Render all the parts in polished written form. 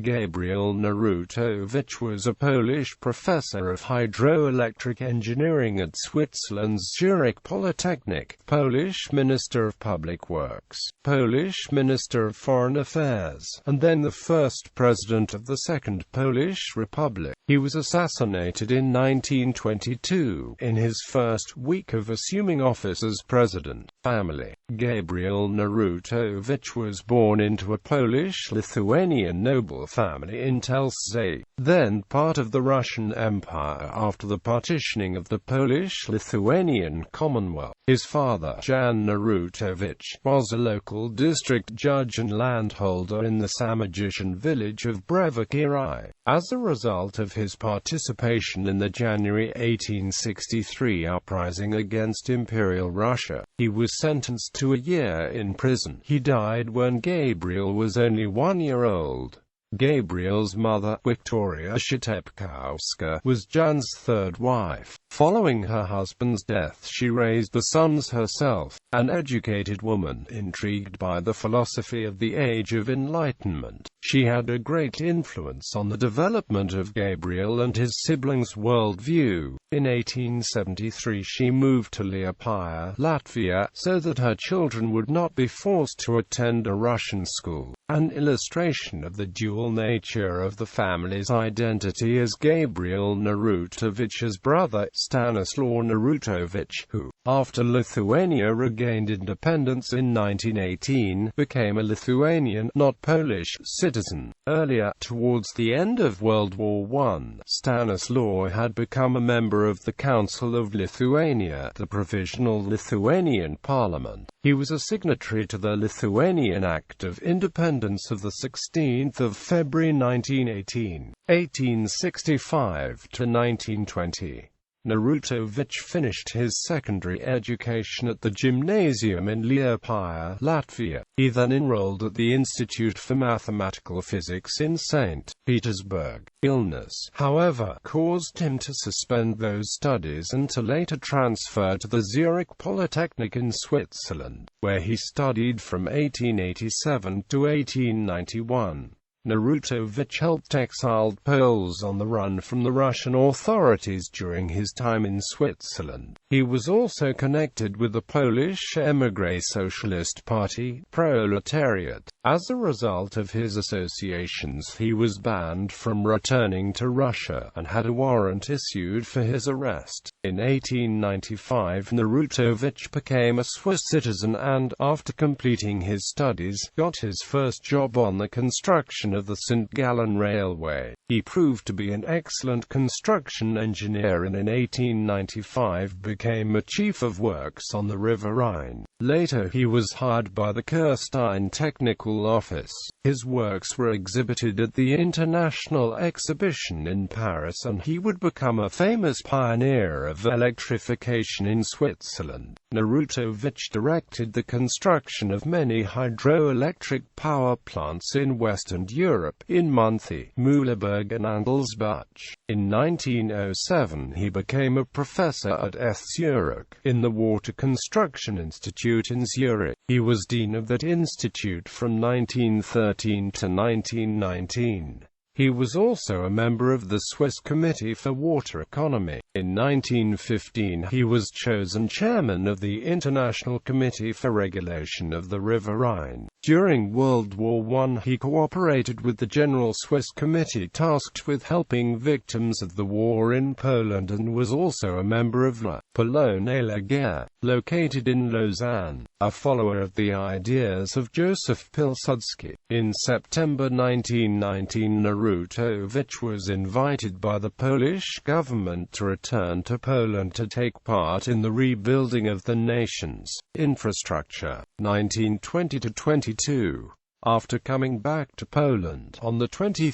Gabriel Narutowicz was a Polish professor of hydroelectric engineering at Switzerland's Zurich Polytechnic, Polish Minister of Public Works, Polish Minister of Foreign Affairs, and then the first president of the Second Polish Republic. He was assassinated in 1922, in his first week of assuming office as president. Family. Gabriel Narutowicz was born into a Polish-Lithuanian noble family in Telsiai, then part of the Russian Empire after the partitioning of the Polish-Lithuanian Commonwealth. His father, Jan Narutowicz, was a local district judge and landholder in the Samogitian village of Brevikirai. As a result of his participation in the January 1863 uprising against Imperial Russia, he was sentenced to a year in prison. He died when Gabriel was only 1 year old. Gabriel's mother, Wiktoria Szytepkowska, was Jan's third wife. Following her husband's death, she raised the sons herself, an educated woman, intrigued by the philosophy of the Age of Enlightenment. She had a great influence on the development of Gabriel and his siblings' worldview. In 1873 she moved to Liepāja, Latvia, so that her children would not be forced to attend a Russian school. An illustration of the dual nature of the family's identity is Gabriel Narutowicz's brother, Stanislaw Narutowicz, who, after Lithuania regained independence in 1918, became a Lithuanian, not Polish, citizen. Earlier, towards the end of World War I, Stanislaw had become a member of the Council of Lithuania, the provisional Lithuanian parliament. He was a signatory to the Lithuanian Act of Independence of 16 February 1918, 1865 to 1920. Narutowicz finished his secondary education at the gymnasium in Liepāja, Latvia. He then enrolled at the Institute for Mathematical Physics in St. Petersburg. Illness, however, caused him to suspend those studies and to later transfer to the Zurich Polytechnic in Switzerland, where he studied from 1887 to 1891. Narutowicz helped exiled Poles on the run from the Russian authorities during his time in Switzerland. He was also connected with the Polish émigré Socialist Party, Proletariat. As a result of his associations, he was banned from returning to Russia, and had a warrant issued for his arrest. In 1895, Narutowicz became a Swiss citizen and, after completing his studies, got his first job on the construction of the St. Gallen Railway. He proved to be an excellent construction engineer and in 1895 became a chief of works on the River Rhine. Later he was hired by the Kirstein Technical Office. His works were exhibited at the International Exhibition in Paris, and he would become a famous pioneer of electrification in Switzerland. Narutowicz directed the construction of many hydroelectric power plants in Western Europe, in Monthey, Mühleberg and Andelsbach. In 1907 he became a professor at Zurich, in the Water Construction Institute in Zurich. He was dean of that institute from 1913 to 1919. He was also a member of the Swiss Committee for Water Economy. In 1915 he was chosen chairman of the International Committee for Regulation of the River Rhine. During World War I he cooperated with the General Swiss Committee tasked with helping victims of the war in Poland, and was also a member of La Pologne et la Guerre, located in Lausanne, a follower of the ideas of Joseph Pilsudski. In September 1919 Narutowicz was invited by the Polish government to return to Poland to take part in the rebuilding of the nation's infrastructure. 1920–22. After coming back to Poland, on 23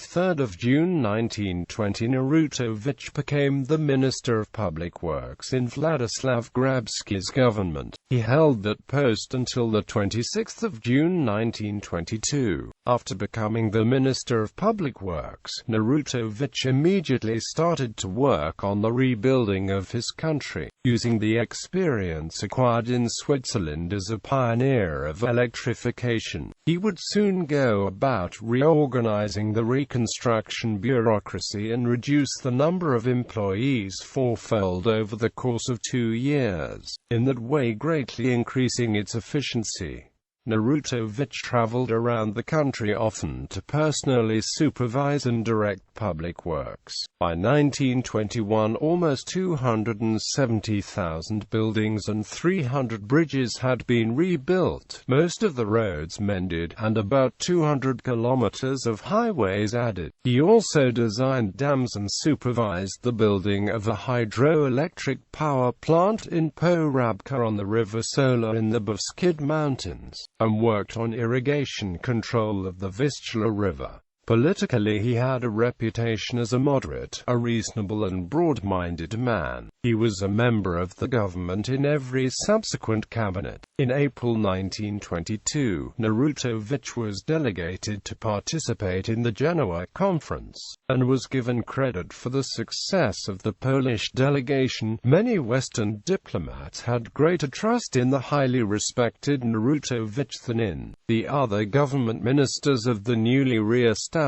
June 1920 Narutowicz became the Minister of Public Works in Władysław Grabski's government. He held that post until 26 June 1922. After becoming the Minister of Public Works, Narutowicz immediately started to work on the rebuilding of his country, using the experience acquired in Switzerland as a pioneer of electrification. He would soon go about reorganizing the reconstruction bureaucracy and reduce the number of employees fourfold over the course of 2 years, in that way greatly increasing its efficiency. Narutowicz traveled around the country often to personally supervise and direct public works. By 1921, almost 270,000 buildings and 300 bridges had been rebuilt, most of the roads mended, and about 200 kilometers of highways added. He also designed dams and supervised the building of a hydroelectric power plant in Porabka on the river Sola in the Beskid Mountains, and worked on irrigation control of the Vistula River. Politically, he had a reputation as a moderate, a reasonable and broad-minded man. He was a member of the government in every subsequent cabinet. In April 1922, Narutowicz was delegated to participate in the Genoa Conference, and was given credit for the success of the Polish delegation. Many Western diplomats had greater trust in the highly respected Narutowicz than in the other government ministers of the newly re-established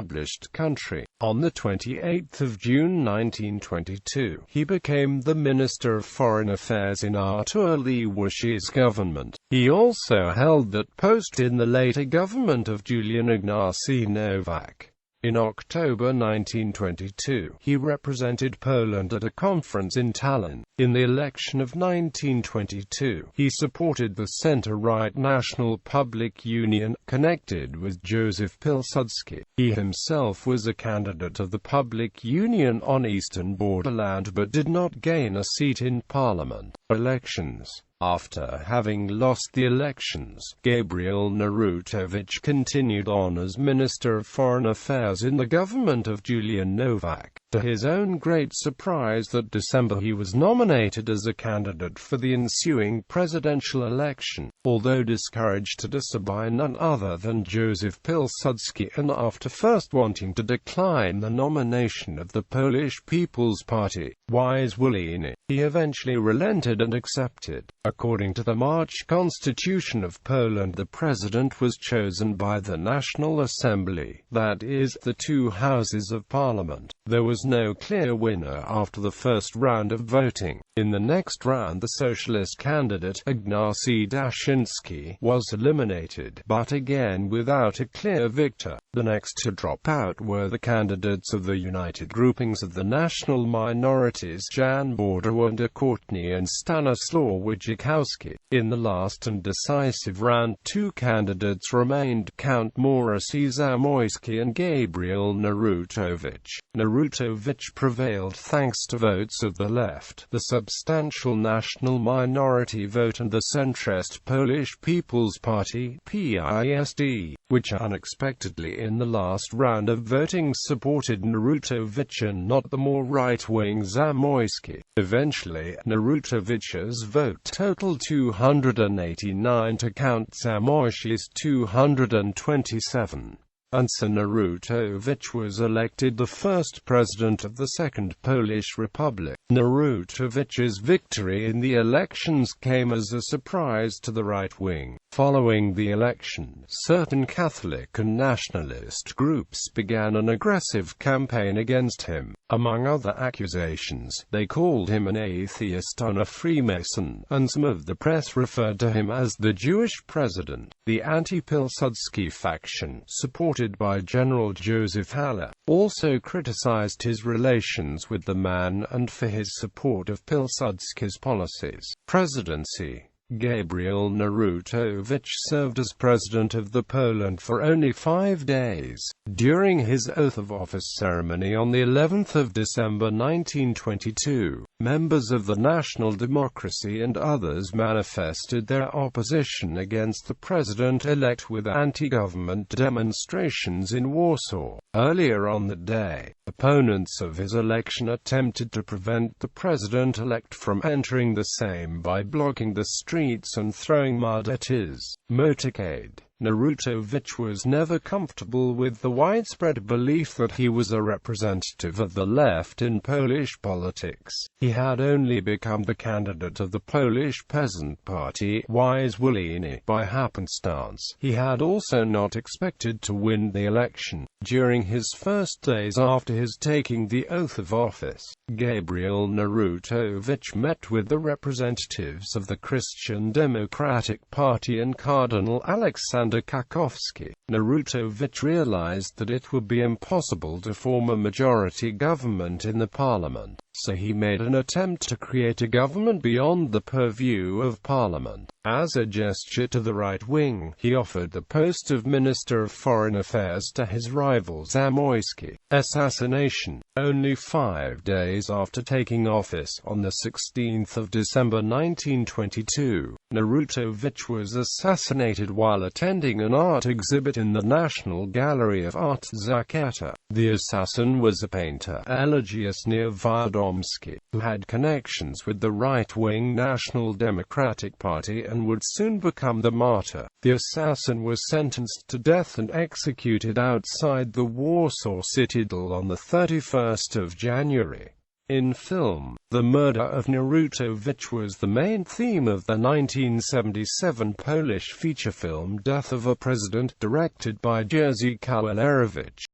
country. On the 28th of June 1922, he became the Minister of Foreign Affairs in Narutowicz government. He also held that post in the later government of Julian Ignacy Nowak. In October 1922, he represented Poland at a conference in Tallinn. In the election of 1922, he supported the centre-right National Public Union, connected with Józef Pilsudski. He himself was a candidate of the Public Union on Eastern Borderland but did not gain a seat in Parliament. Elections. After having lost the elections, Gabriel Narutowicz continued on as Minister of Foreign Affairs in the government of Julian Nowak. To his own great surprise, that December he was nominated as a candidate for the ensuing presidential election, although discouraged by none other than Józef Pilsudski, and after first wanting to decline the nomination of the Polish People's Party, Wolini, he eventually relented and accepted. According to the March Constitution of Poland, the president was chosen by the National Assembly, that is, the two houses of parliament. There was no clear winner after the first round of voting. In the next round, the socialist candidate, Ignacy Daszyński, was eliminated, but again without a clear victor. The next to drop out were the candidates of the united groupings of the national minorities, Jan Borda and Courtney and Stanislaw Wojciechowski. In the last and decisive round, two candidates remained, Count Maurycy Zamoyski and Gabriel Narutowicz. Narutowicz prevailed thanks to votes of the left, the substantial national minority vote and the centrist Polish People's Party (PISD), which unexpectedly in the last round of voting supported Narutowicz and not the more right-wing Zamoyski. Eventually, Narutowicz's vote totaled 289 to Count Zamoyski's 227. And so Narutowicz was elected the first president of the Second Polish Republic. Narutowicz's victory in the elections came as a surprise to the right wing. Following the election, certain Catholic and nationalist groups began an aggressive campaign against him. Among other accusations, they called him an atheist and a Freemason, and some of the press referred to him as the Jewish president. The anti-Pilsudski faction, supported by General Joseph Haller, also criticized his relations with the man and for his support of Pilsudski's policies. Presidency. Gabriel Narutowicz served as president of the Poland for only 5 days. During his oath of office ceremony on the 11th of December 1922, members of the National Democracy and others manifested their opposition against the president-elect with anti-government demonstrations in Warsaw. Earlier on the day, opponents of his election attempted to prevent the president-elect from entering the Sejm by blocking the streets and throwing mud at his motorcade. Narutowicz was never comfortable with the widespread belief that he was a representative of the left in Polish politics. He had only become the candidate of the Polish Peasant Party, Wyzwolenie, by happenstance. He had also not expected to win the election. During his first days after his taking the oath of office, Gabriel Narutowicz met with the representatives of the Christian Democratic Party and Cardinal Alexander Kakowski. Narutowicz realized that it would be impossible to form a majority government in the parliament, so he made an attempt to create a government beyond the purview of parliament. As a gesture to the right wing, he offered the post of Minister of Foreign Affairs to his rival Zamoyski. Assassination. Only 5 days after taking office, on the 16th of December 1922, Narutowicz was assassinated while attending an art exhibit in the National Gallery of Art Zakreta. The assassin was a painter, Elegius Niewiadomski, who had connections with the right-wing National Democratic Party and would soon become the martyr. The assassin was sentenced to death and executed outside the Warsaw Citadel on the 31st of January. In film, the murder of Narutowicz was the main theme of the 1977 Polish feature film Death of a President, directed by Jerzy Kawalerowicz.